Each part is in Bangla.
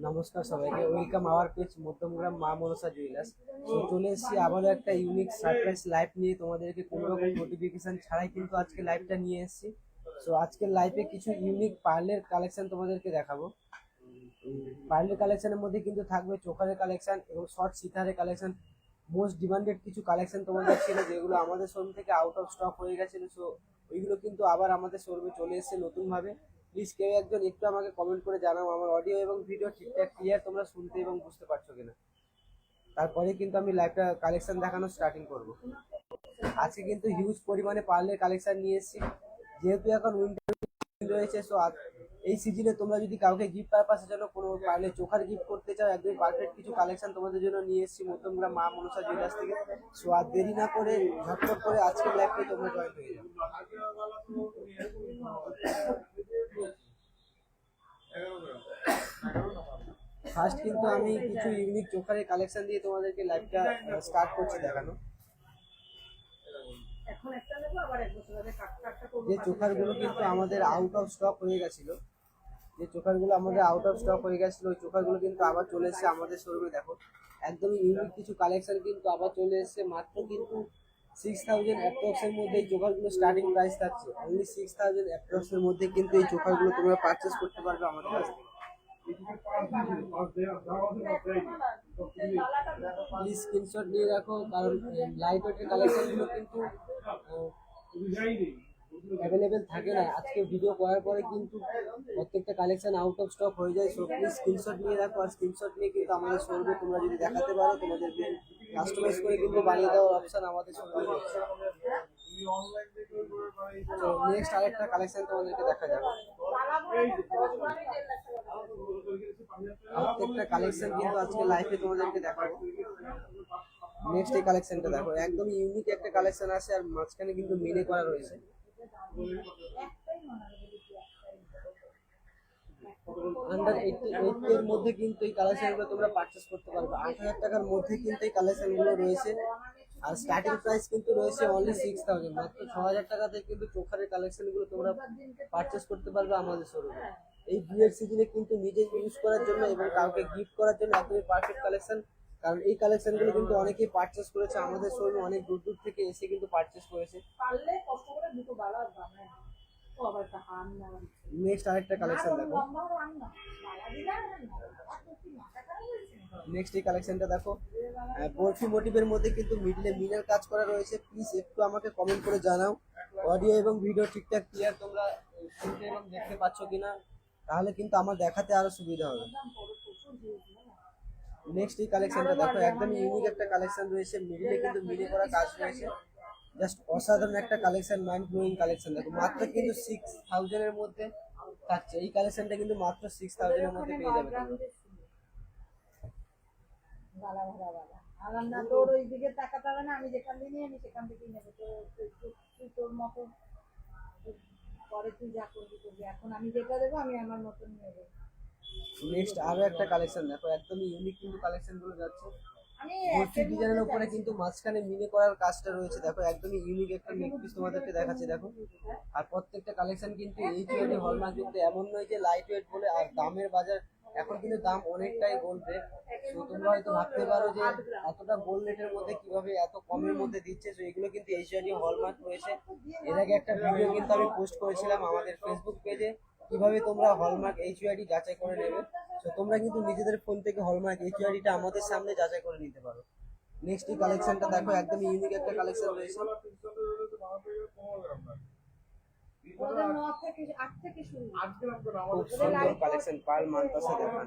নমস্কার সবাইকে, ওয়েলকাম আওয়ার পেজ মধ্যমগ্রাম মা মনসা জুয়েলার্স। তো চলে এসেছি আবারও একটা ইউনিক সারপ্রাইজ লাইভ নিয়ে, তোমাদেরকে কোনো রকম নোটিফিকেশন ছাড়াই কিন্তু আজকে লাইভটা নিয়ে এসেছি। সো আজকের লাইভে কিছু ইউনিক পার্লের কালেকশন তোমাদেরকে দেখাবো। পার্লের কালেকশনের মধ্যে কিন্তু থাকবে চোকারের কালেকশন এবং শর্ট সিতারের কালেকশন। মোস্ট ডিমান্ডেড কিছু কালেকশন তোমাদের ছিল, যেগুলো আমাদের শোরুম থেকে আউট অফ স্টক হয়ে গেছিলো। সো ওইগুলো কিন্তু আবার আমাদের শোরুমে চলে এসেছে নতুনভাবে। প্লিজ কেউ একজন একটু আমাকে কমেন্ট করে জানাও আমার অডিও এবং ভিডিও ঠিকঠাক ক্লিয়ার তোমরা শুনতে এবং বুঝতে পারছো কিনা। তারপরে কিন্তু আমি লাইভটা কালেকশন দেখানো স্টার্টিং করব। আজকে কিন্তু হিউজ পরিমাণে পার্লের কালেকশন নিয়ে এসেছি, যেহেতু এখন উইন্টার রয়েছে। সো এই সিজনে তোমরা যদি কাউকে গিফট পারপাসের জন্য কোনো পার্লে চোখার গিফট করতে চাও, একদম পারফেক্ট কিছু কালেকশন তোমাদের জন্য নিয়ে এসেছি মধ্যমগ্রাম মা মনসা জুয়েলার্স থেকে। সো আর দেরি না করে ঝটপট করে আজকের লাইভে তোমরা জয়েন হয়ে যাও। ফার্স্ট কিন্তু আমি কিছু ইউনিক চোখারের কালেকশন দিয়ে তোমাদেরকে লাইভটা স্টার্ট করছি দেখানো। যে চোখারগুলো কিন্তু আমাদের আউট অফ স্টক হয়ে গেছিলো, ওই চোখারগুলো কিন্তু আবার চলে এসেছে আমাদের শোরুমে। দেখো একদমই ইউনিক কিছু কালেকশন কিন্তু আবার চলে এসেছে। মাত্র কিন্তু 6000 অ্যাপ্রক্সের মধ্যে এই চোখারগুলো স্টার্টিং প্রাইস থাকছে। অনলি 6000 অ্যাপ্রক্সের মধ্যে কিন্তু এই চোখারগুলো তোমরা পারচেস করতে পারবে আমাদের কাছ থেকে। প্লিজ স্ক্রিনশট নিয়ে রাখো, কারণ লাইট ওয়েটের কালেকশনগুলো কিন্তু অ্যাভেলেবেল থাকে না। আজকে ভিডিও করার পরে কিন্তু প্রত্যেকটা কালেকশন আউট অফ স্টক হয়ে যায়। সো প্লিজ স্ক্রিনশট নিয়ে রাখো, আর স্ক্রিনশট নিয়ে কিন্তু আমাদের শোরুমে তোমরা যদি দেখাতে পারো, তোমাদেরকে কাস্টমাইজ করে কিন্তু বানিয়ে দেওয়ার অপশন আমাদের শোরুমে রয়েছে। তো নেক্সট আরেকটা কালেকশন তোমাদেরকে দেখা যাবে। প্রত্যেকটা কালেকশন কিন্তু আজকে লাইভে তোমাদেরকে দেখাবো। নেক্সট এই কালেকশনটা দেখো, একদম ইউনিক একটা কালেকশন আছে, আর মাঝখানে কিন্তু মিলে করা রয়েছে। আন্ডার 88 এর মধ্যে কিন্তু এই কালেকশনগুলো তোমরা পারচেস করতে পারবে। 8000 টাকার মধ্যে কিন্তু এই কালেকশনগুলো রয়েছে, আর স্টার্টিং প্রাইস কিন্তু রয়েছে অনলি 6000। মাত্র 6000 টাকাতে কিন্তু চোখারের কালেকশনগুলো তোমরা পারচেস করতে পারবে আমাদের শোরুমে। এই বিয়ের সিজনে কিন্তু নিজে ইউজ করার জন্য এবং কাউকে গিফট করার জন্য একদমই পারফেক্ট কালেকশন। কারণ এই কালেকশনগুলো কিন্তু অনেকেই পারচেস করেছে আমাদের শোরুমে, অনেক দূর দূর থেকে এসে কিন্তু পারচেস করেছে। নেক্সট আরেকটা কালেকশন দেখো। নেক্সট এই কালেকশনটা দেখো, বরফি মোটিভের মধ্যে কিন্তু মিডলে মিনার কাজ করা রয়েছে। প্লিজ একটু আমাকে কমেন্ট করে জানাও অডিও এবং ভিডিও ঠিকঠাক ক্লিয়ার তোমরা শুনতে এবং দেখতে পাচ্ছ কিনা, তাহলে কিন্তু আমার দেখাতে আরো সুবিধা হবে। নেক্সট এই কালেকশনটা দেখো, একদম ইউনিক একটা কালেকশন রয়েছে, মিডিলে কিন্তু মিলে করা কাজ রয়েছে। জাস্ট অসাধারণ একটা কালেকশন, মাইন্ড ব্লোয়িং কালেকশন। দেখো মাত্র কিন্তু 6000 এর মধ্যে থাকছে এই কালেকশনটা, কিন্তু মাত্র 6000 এর মধ্যে পেয়ে যাবে তোমরা। তোর ওই দিকে তাকাতে হবে না, আমি যেখান থেকে নিয়ে আমি সেখান থেকেই নেবো। তুই তোর মতো পরে তুই যা করবি করবি, এখন আমি যেটা দেবো আমি আমার মতন নেবো। নেক্সট আরো একটা কালেকশন দেখো, একদমই ইউনিক কিন্তু কালেকশন গুলো যাচ্ছে। ভর্তি ডিজাইনের উপরে কিন্তু মাঝখানে মিনে করার কাজটা রয়েছে। দেখো একদমই ইউনিক একটা নেক পিস তোমাদেরকে দেখাচ্ছি দেখো। আর প্রত্যেকটা কালেকশন কিন্তু এইচওডি হলমার্ক যুক্ত, এমন নয় যে লাইট ওয়েট বলে। আর দামের বাজার এখন কিন্তু দাম অনেকটাই গোল্ড রেট। তো তোমরা হয়তো ভাবতে পারো যে এতটা গোল্ড রেটের মধ্যে কিভাবে এত কমের মধ্যে দিচ্ছে। তো এগুলো কিন্তু এইচওডি হলমার্ক রয়েছে। এর আগে একটা ভিডিও কিন্তু আমি পোস্ট করেছিলাম আমাদের ফেসবুক পেজে, কিভাবে তোমরা হলমার্ক এইচওডি যাচাই করে নেবে। তো তোমরা কিন্তু নিজেদের ফোন থেকে হলমার্ক এইচওডিটা আমাদের সামনে যাচাই করে নিতে পারো। নেক্সট এই কালেকশনটা দেখো, একদম ইউনিক একটা কালেকশন রয়েছে। খুব সুন্দর কালেকশন, পার্ল মান্তাসা দেখান।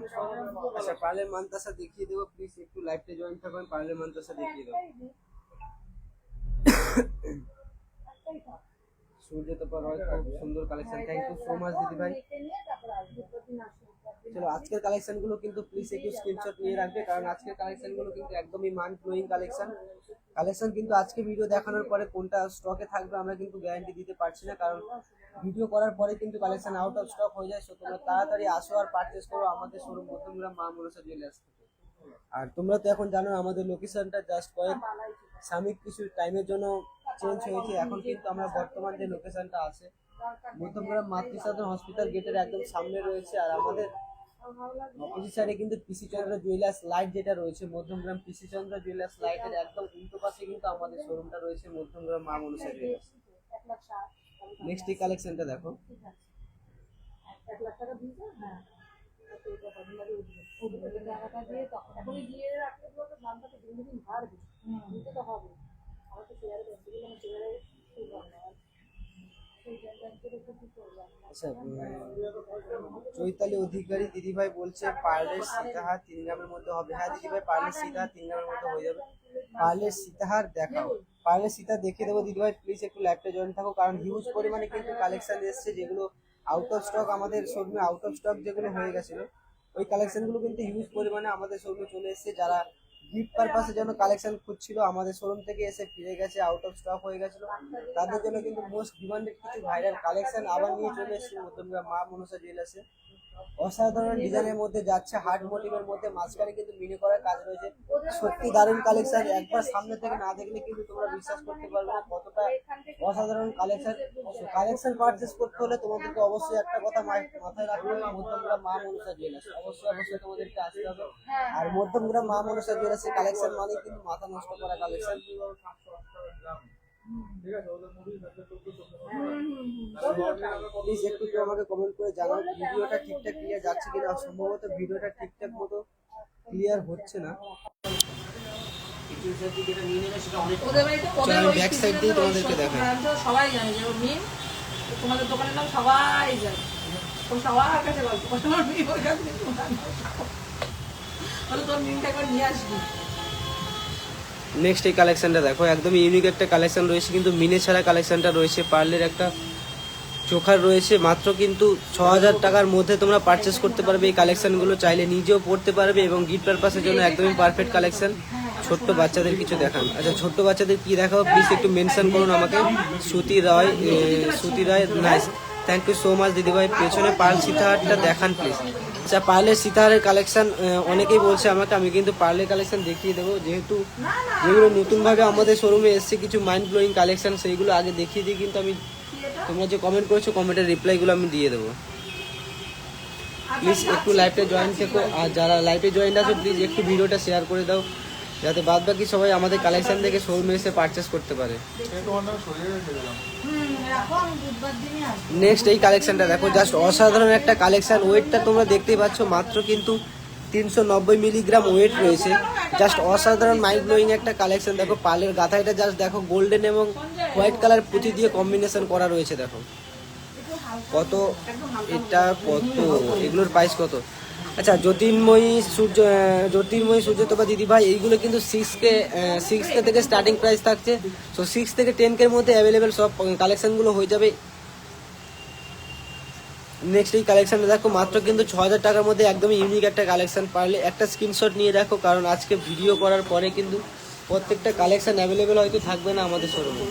আচ্ছা পার্লের মান্তাসা দেখিয়ে দেবো, প্লিজ একটু লাইভে জয়েন থাকবেন, পার্লের মান্তাসা দেখিয়ে দেবো। সূর্য তোপা রয়, খুব সুন্দর collection. Thank you so much দিদি ভাই। চলো আজকের কালেকশন গুলো কিন্তু প্লিজ একটু স্ক্রিনশট নিয়ে রাখবে, কারণ আজকের কালেকশন গুলো কিন্তু একদমই মাইন্ড ব্লোয়িং কালেকশন কিন্তু আজকে ভিডিও দেখানোর পরে কোনটা স্টকে থাকবে আমরা কিন্তু গ্যারান্টি দিতে পারছি না, কারণ ভিডিও করার পরে কিন্তু কালেকশন আউট অফ স্টক হয়ে যায়। সো তোমরা তাড়াতাড়ি আসো আর পারচেস করো আমাদের শোরুম মধ্যমগ্রাম মা মনসা জুয়েলার্স থেকে। আর তোমরা তো এখন জানো আমাদের লোকেশনটা জাস্ট কয়েক সাময়িক কিছু টাইমের জন্য চেঞ্জ হয়েছে। এখন কিন্তু আমরা বর্তমান যে লোকেশনটা আছে মধ্যমগ্রাম মাতৃসাধন হসপিটাল গেটের একদম সামনে রয়েছে। আর আমাদের আমার ভালো লাগবে। অপোজিট সাইডে কিন্তু পিসি চন্দ্র জুয়েলার্স লাইট যেটা রয়েছে, মধ্যমগ্রাম পিসি চন্দ্র জুয়েলার্স লাইটের একদম উল্টো পাশে কিন্তু আমাদের শোরুমটা রয়েছে মধ্যমগ্রাম মা মনসা জুয়েলার্স। 1,60,000 নেক্সট এই কালেকশনটা দেখো, ঠিক আছে। 1,00,000 টাকা দিয়েছে, হ্যাঁ। তো এটা কতবারই উঠবে। উঠবে টাকাটা দিয়ে তখন এখনই দিয়ে রাখলে তো দামটা তো দিন দিন বাড়বে। দিতে তো হবে। আমার তো শেয়ারে বেশি গেলে আমি শেয়ারে সেই করবো না। সেই ব্যাংকের উপর কি করবো? আচ্ছা চৈতালি অধিকারী দিদিভাই বলছে পার্লের সীতাহার 3 গ্রামের মধ্যে হবে। হ্যাঁ দিদিভাই, পার্লের সীতাহার 3 গ্রামের মধ্যে হয়ে যাবে। পার্লের সীতাহার দেখাও, পার্লের সীতা দেখিয়ে দেবো দিদিভাই, প্লিজ একটু লাইভটা জয়েন থাকো, কারণ হিউজ পরিমাণে কিন্তু কালেকশন এসছে যেগুলো আউট অফ স্টক, আমাদের শোরুমে আউট অফ স্টক যেগুলো হয়ে গেছিল ওই কালেকশনগুলো কিন্তু হিউজ পরিমাণে আমাদের শোরুমে চলে এসেছে। যারা গিফট পারপাসের জন্য কালেকশন খুঁজছিল আমাদের শোরুম থেকে এসে ফিরে গেছে, আউট অফ স্টক হয়ে গেছিল, তাদের জন্য কিন্তু মোস্ট ডিমান্ডেড কিছু ভাইরাল কালেকশন আবার নিয়ে চলে এসেছে মধ্যমগ্রাম মা মনসা জুয়েলার্সে। অসাধারণ ডিজাইনের মধ্যে যাচ্ছে, হার্ড মোটিভের মধ্যে, মাঝখানে কিন্তু মিনি করার কাজ রয়েছে। সত্যি দারুণ কালেকশন, একবার সামনে থেকে না দেখলে কিন্তু তোমরা বিশ্বাস করতে পারবে না কতটা অসাধারণ কালেকশন। কালেকশন পারচেস করতে হলে তোমাদেরকে অবশ্যই একটা কথা মাথায় রাখতে হবে, মধ্যমগ্রাম মা মনসা জুয়েলার্স অবশ্যই তোমাদেরকে আসতে হবে। আর মধ্যমগ্রাম মা মনসা জুয়েলার্সের কালেকশন মানে কিন্তু মাথা নষ্ট করা কালেকশন। প্লিজ একটু আমাকে কমেন্ট করে জানাও ভিডিওটা ঠিকঠাক ক্লিয়ার যাচ্ছে কিনা। সম্ভবত ভিডিওটা ঠিকঠাক মতো ক্লিয়ার হচ্ছে না। ওদের বাড়িতে ওদের আমি ওই ব্যাক সাইড দিয়ে তোমাদেরকে দেখাই। ব্র্যান্ড তো সবাই জানে যে ও মিম, তোমাদের দোকানের নাম সবাই জানে, তো সবার কাছে গল্প করে আমার মিম ওর কাছে বলে তোর মিমটা একবার নিয়ে আসবি। নেক্সট এই কালেকশনটা দেখো, একদম ইউনিক একটা কালেকশন রয়েছে, কিন্তু মিনে ছাড়া কালেকশনটা রয়েছে। পার্লের একটা চোখার রয়েছে, মাত্র কিন্তু 6,000 টাকার মধ্যে তোমরা পারচেস করতে পারবে এই কালেকশনগুলো, চাইলে নিজেও পড়তে পারবে এবং গিফট পারপাসের জন্য একদমই পারফেক্ট কালেকশন। ছোট্ট বাচ্চাদের কিছু দেখান। আচ্ছা ছোট্ট বাচ্চাদের কি দেখাও প্লিজ একটু মেনশন করুন আমাকে। Shruti Roy nice, thank you so much দিদিভাই। পেছনে পার্ল সীতাহারটা দেখান প্লিজ। আচ্ছা পার্লের সীতাহারের কালেকশন অনেকেই বলছে আমাকে, আমি কিন্তু পার্লের কালেকশন দেখিয়ে দেবো, যেহেতু যেগুলো নতুনভাবে আমাদের শোরুমে এসছে কিছু মাইন্ড ব্লোয়িং কালেকশন, সেইগুলো আগে দেখিয়ে দিই। কিন্তু আমি তোমরা যে কমেন্ট করেছো কমেন্টের রিপ্লাইগুলো আমি দিয়ে দেবো। প্লিজ একটু লাইভে জয়েন থেকো, আর যারা লাইভে জয়েন আছো প্লিজ একটু ভিডিওটা শেয়ার করে দাও, যাতে বাদ বাকি সবাই আমাদের কালেকশন দেখে শোরুমে এসে পারচেস করতে পারে। নেক্সট এই কালেকশনটা দেখো, জাস্ট অসাধারণ একটা কালেকশন। ওয়েটটা তোমরা দেখতেই পাচ্ছ, মাত্র কিন্তু 390 মিলিগ্রাম ওয়েট রয়েছে। জাস্ট অসাধারণ মাইন্ড ব্লোয়িং একটা কালেকশন। দেখো পালের গাথাটা জাস্ট দেখো, গোল্ডেন এবং হোয়াইট কালার পুঁতি দিয়ে কম্বিনেশন করা রয়েছে। দেখো কত, এটা কত, এগুলোর প্রাইস কত? আচ্ছা জ্যোতির্ময়ী সূর্যতপা দিদি ভাই, এইগুলো কিন্তু 6K থেকে স্টার্টিং প্রাইস থাকছে। সো 6 থেকে 10K এর মধ্যে অ্যাভেলেবেল সব কালেকশনগুলো হয়ে যাবে। নেক্সট এই কালেকশনটা দেখো, মাত্র কিন্তু 6,000 টাকার মধ্যে একদমই ইউনিক একটা কালেকশন। পারলে একটা স্ক্রিনশট নিয়ে রাখো, কারণ আজকে ভিডিও করার পরে কিন্তু প্রত্যেকটা কালেকশন অ্যাভেলেবেল হয়তো থাকবে না আমাদের শোরুমে।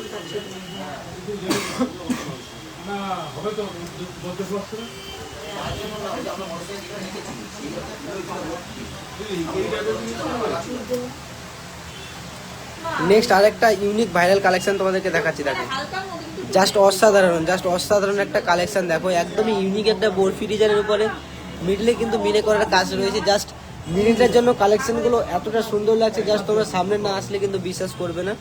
নেক্সট আরেকটা ইউনিক ভাইরাল কালেকশন তোমাদেরকে দেখাচ্ছি। দেখো জাস্ট অসাধারণ একটা কালেকশন। দেখো একদমই ইউনিক একটা বরফি ডিজাইনের উপরে মিডলে কিন্তু মিনে করার কাজ রয়েছে। জাস্ট মিনিটের জন্য কালেকশনগুলো এতটা সুন্দর লাগছে, জাস্ট তোমরা সামনে না আসলে কিন্তু বিশ্বাস করবে না।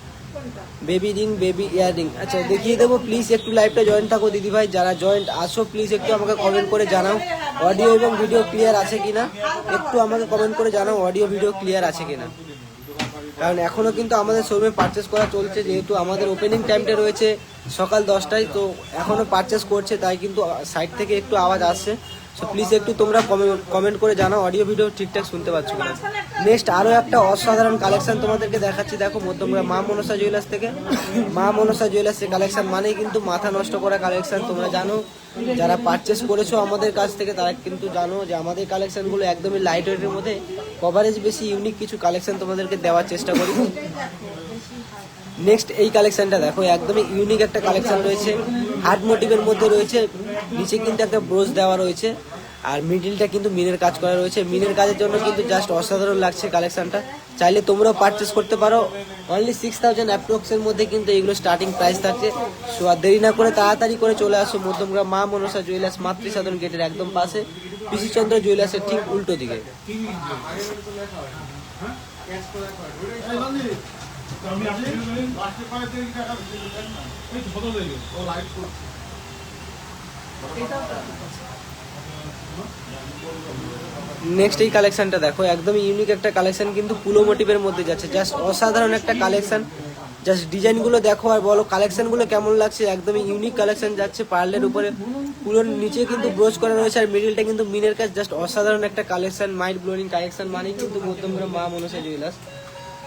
Baby ring, baby earring. আচ্ছা দেখিয়ে দেবো, প্লিজ একটু লাইভটা জয়েন থাকো দিদি ভাই, যারা জয়েন্ট আসো প্লিজ একটু আমাকে কমেন্ট করে জানাও অডিও এবং ভিডিও ক্লিয়ার আছে কিনা। একটু আমাকে কমেন্ট করে জানাও অডিও ভিডিও ক্লিয়ার আছে কিনা, কারণ এখনও কিন্তু আমাদের শোরুমে পারচেস করা চলছে, যেহেতু আমাদের ওপেনিং টাইমটা রয়েছে সকাল 10টায়, তো এখনও পারচেস করছে, তাই কিন্তু সাইড থেকে একটু আওয়াজ আসছে। সো প্লিজ একটু তোমরা কমেন্ট করে জানাও অডিও ভিডিও ঠিকঠাক শুনতে পাচ্ছ কিনা। নেক্সট আরও একটা অসাধারণ কালেকশন তোমাদেরকে দেখাচ্ছি। দেখো মধ্যমগ্রাম মা মনসা জুয়েলার্স থেকে, মা মনসা জুয়েলার্সের কালেকশন মানেই কিন্তু মাথা নষ্ট করা কালেকশন। তোমরা জানো, যারা পারচেস করেছো আমাদের কাছ থেকে তারা কিন্তু জানো যে আমাদের কালেকশনগুলো একদমই লাইট ওয়েটের মধ্যে কভারেজ বেশি ইউনিক কিছু কালেকশন তোমাদেরকে দেওয়ার চেষ্টা করি। নেক্সট এই কালেকশনটা দেখো, একদমই ইউনিক একটা কালেকশন রয়েছে, হার্ড মোটিভের মধ্যে রয়েছে, নিচে কিন্তু একটা ব্রোজ দেওয়া রয়েছে, আর মিডিলটা কিন্তু মিনের কাজ করা রয়েছে। মিনের কাজের জন্য কিন্তু জাস্ট অসাধারণ লাগছে কালেকশনটা। চাইলে তোমরাও পারচেস করতে পারো, অনলি 6,000 অ্যাপ্রক্সের মধ্যে কিন্তু এইগুলো স্টার্টিং প্রাইস থাকছে। সো আর দেরি না করে তাড়াতাড়ি করে চলে আসো মধ্যমগ্রাম মা মনসা জুয়েলার্স, মাতৃসাধন গেটের একদম পাশে। পিসিচন্দ্র জুয়েলার্সের ঠিক উল্টো দিকে। নেক্সট এই কালেকশনটা দেখো, একদম ইউনিক একটা কালেকশন, কিন্তু পুলো মোটিভের মধ্যে যাচ্ছে, জাস্ট অসাধারণ একটা কালেকশন। জাস্ট ডিজাইনগুলো দেখো আর বলো কালেকশনগুলো কেমন লাগছে। একদমই ইউনিক কালেকশন যাচ্ছে, পার্লের উপরে পুরোর নিচে কিন্তু ব্রোচ করা রয়েছে আর মিডিলটা কিন্তু মিনের কাজ, জাস্ট অসাধারণ একটা কালেকশন, মাইন্ড ব্লোয়িং কালেকশন মানে কিন্তু মধ্যমগ্রাম মা মনসা জুয়েলার্স।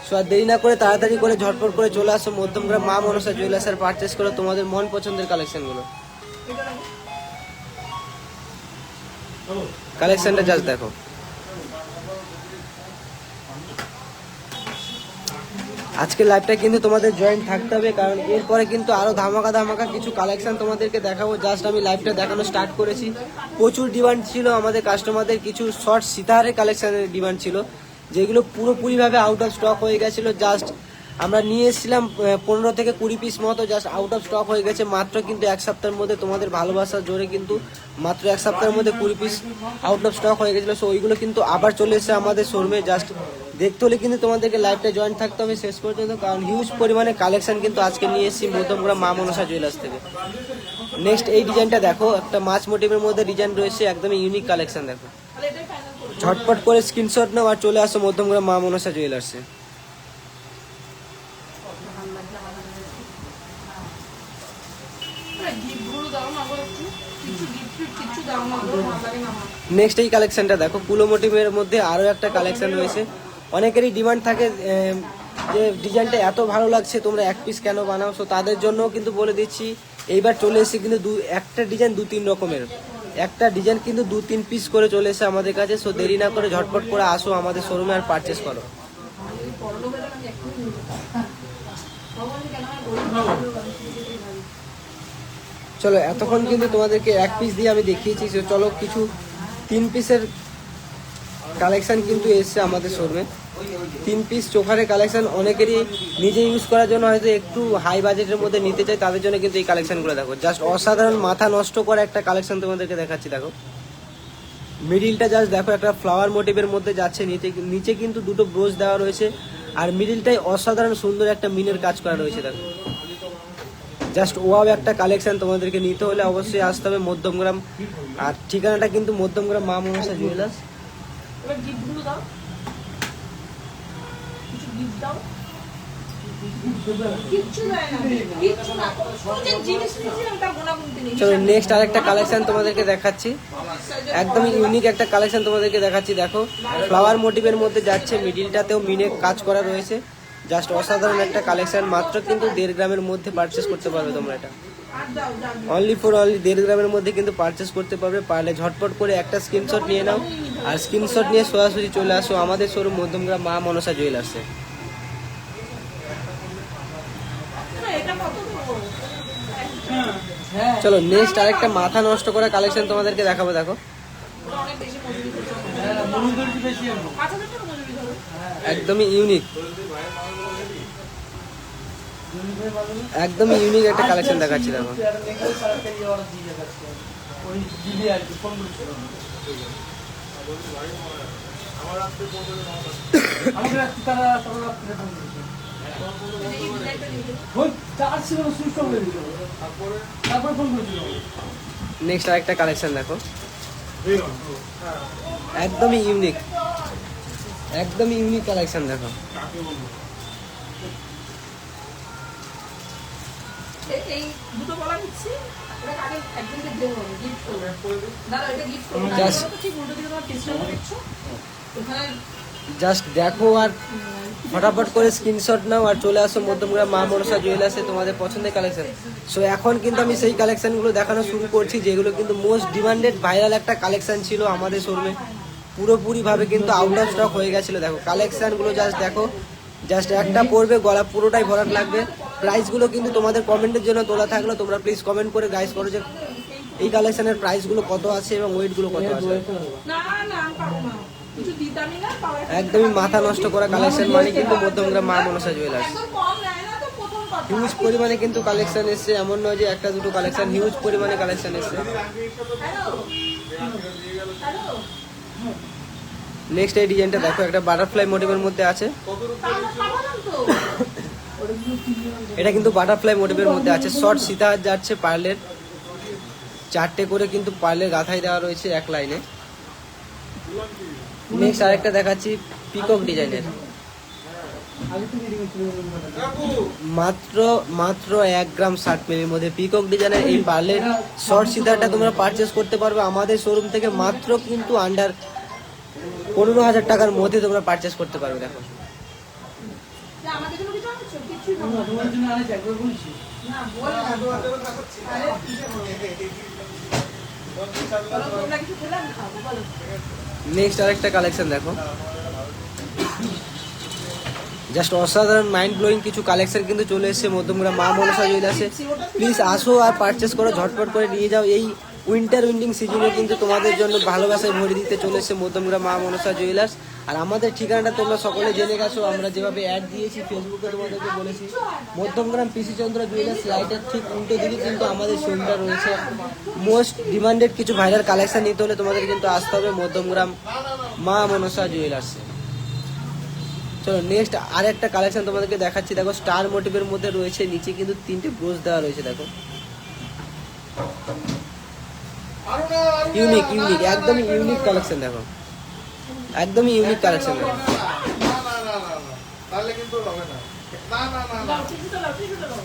সো আর দেরি না করে তাড়াতাড়ি করে ঝটপট করে চলে আসো মধ্যমগ্রাম মা মনসা জুয়েলার্স আর পারচেস করো তোমাদের মন পছন্দের কালেকশনগুলো। কালেকশনটা জাস্ট দেখো। আজকে লাইভটা কিন্তু তোমাদের জয়েন্ট থাকতে হবে, কারণ এরপরে কিন্তু আরো ধামাকা ধামাকা কিছু কালেকশন তোমাদেরকে দেখাবো। জাস্ট আমি লাইভটা দেখানো স্টার্ট করেছি, প্রচুর ডিমান্ড ছিল আমাদের কাস্টমারদের, কিছু শর্ট সিতারের কালেকশনের ডিমান্ড ছিল যেগুলো পুরোপুরিভাবে আউট অফ স্টক হয়ে গেছিলো। জাস্ট আমরা নিয়ে এসেছিলাম 15 থেকে 20 পিস মতো, জাস্ট আউট অফ স্টক হয়ে গেছে মাত্র কিন্তু এক সপ্তাহের মধ্যে। তোমাদের ভালোবাসার জোরে কিন্তু মাত্র এক সপ্তাহের মধ্যে 20 পিস আউট অফ স্টক হয়ে গেছিলো। সো ওইগুলো কিন্তু আবার চলে এসেছে আমাদের শোরুমে। জাস্ট দেখতে হলে কিন্তু তোমাদেরকে লাইভটা জয়েন থাকতে হবে শেষ পর্যন্ত, কারণ হিউজ পরিমাণে কালেকশন কিন্তু আজকে নিয়ে এসেছি মধ্যমগ্রাম মা মনসা জুয়েলার্স থেকে। নেক্সট এই ডিজাইনটা দেখো, একটা মাছ মোটিভের মধ্যে ডিজাইন রয়েছে, একদমই ইউনিক কালেকশন দেখো। ঝটপট করে স্ক্রিনশট নাও আর চলে আসো মধ্যমগ্রাম মা মনসা জুয়েলার্সে। নেক্সট এই কালেকশনটা দেখো, পুলো মোটিভের মধ্যে আরো একটা কালেকশন রয়েছে। অনেকেরই ডিমান্ড থাকে যে ডিজাইনটা এত ভালো লাগছে তোমরা এক পিস কেন বানাও, সো তাদের জন্য কিন্তু বলে দিচ্ছি এইবার চলে এসেছে কিন্তু একটা ডিজাইন 2-3 রকমের, একটা ডিজাইন কিন্তু 2-3 পিস করে চলে এসেছে আমাদের কাছে। সো দেরি না করে ঝটপট করে আসো আমাদের শোরুমে আর পারচেস করো। চলো এতক্ষণ কিন্তু তোমাদেরকে এক পিস দিয়ে আমি দেখিয়েছি, চলো কিছু 3 পিসের কালেকশন কিন্তু এসছে আমাদের শোরুমে। 3 পিস চোখারের কালেকশন, অনেকেরই নিজে ইউজ করার জন্য হয়তো একটু হাই বাজেটের মধ্যে নিতে চাই, তাদের জন্য কিন্তু এই কালেকশনগুলো দেখো। জাস্ট অসাধারণ মাথা নষ্ট করা একটা কালেকশন তোমাদেরকে দেখাচ্ছি দেখো। মিডিলটা জাস্ট দেখো, একটা ফ্লাওয়ার মোটিভের মধ্যে যাচ্ছে, নিচে কিন্তু দুটো ব্রোচ দেওয়া রয়েছে আর মিডিলটাই অসাধারণ সুন্দর একটা মিনের কাজ করা রয়েছে দেখো। জাস্ট ওয়াও একটা কালেকশন, তোমাদেরকে নিতে হলে অবশ্যই আসতে হবে মধ্যমগ্রাম, আর ঠিকানাটা কিন্তু মধ্যমগ্রাম মা মনসা জুয়েলার্স। চলো নেক্সট আরেকটা কালেকশন তোমাদেরকে দেখাচ্ছি, একদমই ইউনিক একটা কালেকশন তোমাদেরকে দেখাচ্ছি দেখো। ফ্লাওয়ার মোটিভের মধ্যে যাচ্ছে, মিডিলটাতেও মিনে কাজ করা রয়েছে, জাস্ট অসাধারণ একটা কালেকশন। মাত্র কিন্তু 1.5 গ্রামের মধ্যে পারচেস করতে পারবে তোমরা এটা, অনলি 1.5 গ্রামের মধ্যে কিন্তু পারচেস করতে পারবে। পারলে ঝটপট করে একটা স্ক্রিনশট নিয়ে নাও আর স্ক্রিনশট নিয়ে সরাসরি চলে আসো আমাদের শোরুম মধ্যমগ্রাম মা মনসা জুয়েলার্সে। চলো নেক্সট আরেকটা মাথা নষ্ট করা কালেকশন তোমাদেরকে দেখাবো দেখো, একদমই ইউনিক, একদমই ইউনিক একটা কালেকশন দেখাচ্ছি দেখো। নেক্সট আরেকটা কালেকশন দেখো, একদমই ইউনিক, একদমই ইউনিক কালেকশন দেখো। এই দুটো বলা দিচ্ছি, এটা আগে একজনকে দেবো গিফট করব, দাদা এটা গিফট করব, জাস্ট ঠিক উল্টো দিকে তোমার পিসটা দেখছো ওখানে, জাস্ট দেখো আর ফটাফট করে স্ক্রিনশট নাও আর চলে আসো মধ্যমগ্রাম মা মনসা জুয়েলার্সে তোমাদের পছন্দের কালেকশন। সো এখন কিন্তু আমি সেই কালেকশনগুলো দেখানো শুরু করছি যেগুলো কিন্তু মোস্ট ডিমান্ডেড ভাইরাল একটা কালেকশন ছিল আমাদের শোরুমে, পুরোপুরিভাবে কিন্তু আউট অফ স্টক হয়ে গেছিলো দেখো। কালেকশনগুলো জাস্ট দেখো, জাস্ট একটা পরবে গলা পুরোটাই ভরাট লাগবে। প্রাইসগুলো কিন্তু তোমাদের কমেন্টের জন্য তোলা থাকলো, তোমরা প্লিজ কমেন্ট করে গাইস করো যে এই কালেকশনের প্রাইসগুলো কত আছে এবং ওয়েটগুলো কত আছে। না না আমি পারবো না, কিছু দিতামই না, একদমই মাথা নষ্ট করা কালেকশন মানে কিন্তু মধ্যমগ্রাম মা মনসা জুয়েলার্স। একদম কম নেয় না তো প্রথম কথা, হিউজ পরিমাণে কিন্তু কালেকশন এসছে, এমন নয় যে একটা দুটো কালেকশন, হিউজ পরিমাণে কালেকশন এসছে। নেক্সট এই ডিজাইনটা দেখো, একটা বাটারফ্লাই মোটিভের মধ্যে আছে। এটা কিন্তু বাটারফ্লাই মোটিভের মধ্যে আছে, শর্ট সীতাহার যাচ্ছে পার্লের, 4টে করে কিন্তু পার্লের গাথায় দেওয়া রয়েছে এক লাইনে। নেক্সট আরেকটা দেখাচ্ছি পিকক ডিজাইনের, মাত্র মাত্র 1 গ্রাম 60 মিলির মধ্যে পিকক ডিজাইনের এই পার্লের শর্ট সীতাহারটা তোমরা পারচেস করতে পারবে আমাদের শোরুম থেকে, মাত্র কিন্তু আন্ডার 15,000 টাকার মধ্যে তোমরা পারচেস করতে পারবে। দেখো আমাদের জন্য কিছু আনছো? কিছুই না। তোমার জন্য আনেছি, একবার বলছি। না, বল না। বলো, তোমরা কিছু খেলে আমি খাবো, বলো। নেক্সট আরেকটা কালেকশন দেখো, জাস্ট অসাধারণ মাইন্ড ব্লোয়িং কিছু কালেকশন কিন্তু চলে এসেছে মধ্যমগ্রাম মা মনসা জুয়েলার্সে। প্লিজ আসো আর পারচেস করো, ঝটপট করে নিয়ে যাও। এই উইন্টার উইন্ডিং সিজনে কিন্তু তোমাদের জন্য ভালোবাসায় ভরে দিতে চলে এসেছে মধ্যমগ্রাম মা মনসা জুয়েলার্স। আর আমাদের ঠিকানাটা তোমরা সকলে জেনে গেছো, আমরা যেভাবে অ্যাড দিয়েছি ফেসবুকে তোমাদেরকে বলেছি, মধ্যমগ্রাম পিসি চন্দ্র জুয়েলার্স লাইটের ঠিক উল্টো দিকে কিন্তু আমাদের শোরুমটা রয়েছে। মোস্ট ডিমান্ডেড কিছু ভাইরাল কালেকশন নিতে হলে তোমাদের কিন্তু আসতে হবে মধ্যমগ্রাম মা মনসা জুয়েলার্সে। চলো নেক্সট আর একটা কালেকশন তোমাদেরকে দেখাচ্ছি। দেখো স্টার মোটিভের মধ্যে রয়েছে, নিচে কিন্তু 3টে ব্রোচ দেওয়া রয়েছে। দেখো ইউনিক ইউনিক একদমই ইউনিক কালেকশন, দেখো একদমই ইউনিক কালেকশন। দেখো তাহলে কিন্তু হবে না। না না না না। দাও, টিস্যুটা দাও, টিস্যুটা দাও।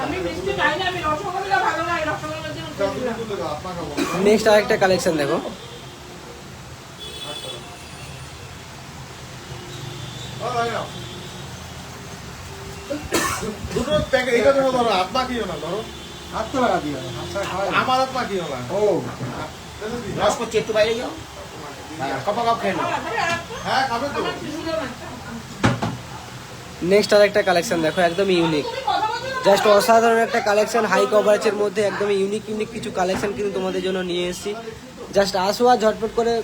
আমি মিষ্টি খাই না, আমি রসগোল্লা ভালো লাগে, রসগোল্লা দিয়ে আমি খাই না। কিন্তু আপনাকে বলবো। নেক্সট আরেকটা কালেকশন দেখো, ভাই না। দুটো প্যাকেট এটা ধরো, ধরো হাত মাখিও না, ধরো হাত তো লাগা দিও, হাত ছাড়া খাওয়া যায় না। আমার হাত মাখিও না। ও, রস করছি, একটু বাইরে যাও। হ্যাঁ, কাপ খেয়ে নাও। হ্যাঁ খাবে তো। নেক্সট আরেকটা কালেকশন দেখো, একদম ইউনিক, জাস্ট অসাধারণ একটা কালেকশন, হাই কভারেজের মধ্যে একদম ইউনিক ইউনিক কিছু কালেকশন কিন্তু তোমাদের জন্য নিয়ে এসেছি। জাস্ট আসো আর ঝটপট করে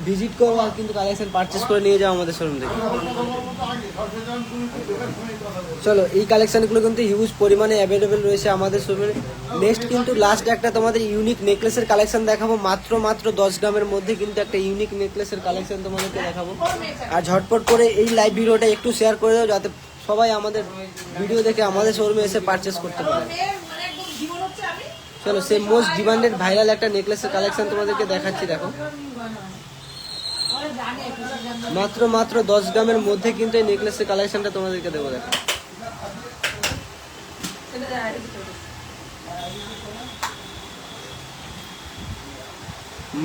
ভিজিট করো আর কিন্তু কালেকশন পারচেস করে নিয়ে যাও আমাদের শোরুম থেকে। চলো এই কালেকশনগুলো কিন্তু হিউজ পরিমাণে অ্যাভেলেবেল রয়েছে আমাদের শোরুমে। নেক্সট কিন্তু লাস্ট একটা তোমাদের ইউনিক নেকলেসের কালেকশন দেখাবো, মাত্র মাত্র 10 গ্রামের মধ্যে কিন্তু একটা ইউনিক নেকলেসের কালেকশন তোমাদেরকে দেখাবো। আর ঝটপট করে এই লাইভ ভিডিওটা একটু শেয়ার করে দাও, যাতে সবাই আমাদের ভিডিও দেখে আমাদের শোরুমে এসে পারচেস করতে পারে। মানে একদম জীবন হচ্ছে আমি। চলো সেই মোস্ট ডিমান্ডেড ভাইরাল একটা নেকলেসের কালেকশন তোমাদেরকে দেখাচ্ছি। দেখো ওরা জানে, কিছু জানে। মাত্র মাত্র 10 গ্রামের মধ্যে কিন্তু এই নেকলেসের কালেকশনটা তোমাদেরকে দেবো। দেখো ছেলে দেয়, আরে কিছু না।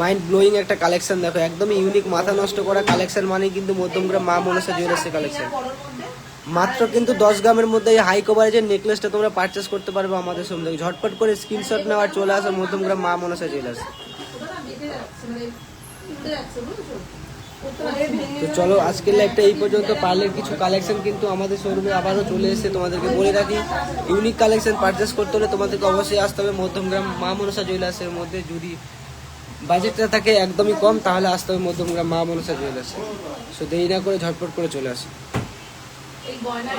মাইন্ড ব্লোয়িং একটা কালেকশন দেখো, একদমই ইউনিক, মাথা নষ্ট করা কালেকশন মানে কিন্তু মধ্যমগ্রাম মা মনসা জুয়েলার্সের কালেকশন। বড়র মধ্যে মাত্র কিন্তু 10 গ্রামের মধ্যে এই হাই কভারেজের নেকলেসটা তোমরা পারচেস করতে পারবে আমাদের শোরুম থেকে। ঝটপট করে স্ক্রিনশট নেওয়া আর চলে আসো মধ্যমগ্রাম মা মনসা জুয়েলার্স। ওটা না বেঁধে যাচ্ছে, মানে উঠতে যাচ্ছে, বুঝেছো? উঠতে তো চলো আজকের লাইভটা এই পর্যন্ত। পার্লের কিছু কালেকশন কিন্তু আমাদের শোরুমে আবারও চলে এসেছে, তোমাদেরকে বলে রাখি ইউনিক কালেকশন পারচেস করতে হলে তোমাদেরকে অবশ্যই আসতে হবে মধ্যমগ্রাম মা মনসা জুয়েলার্সের মধ্যে। যদি বাজেটটা থাকে একদমই কম তাহলে আসতে হবে মধ্যমগ্রাম মা মনসা জুয়েলার্সে। সো দেরি না করে ঝটপট করে চলে আসো। এই গয়না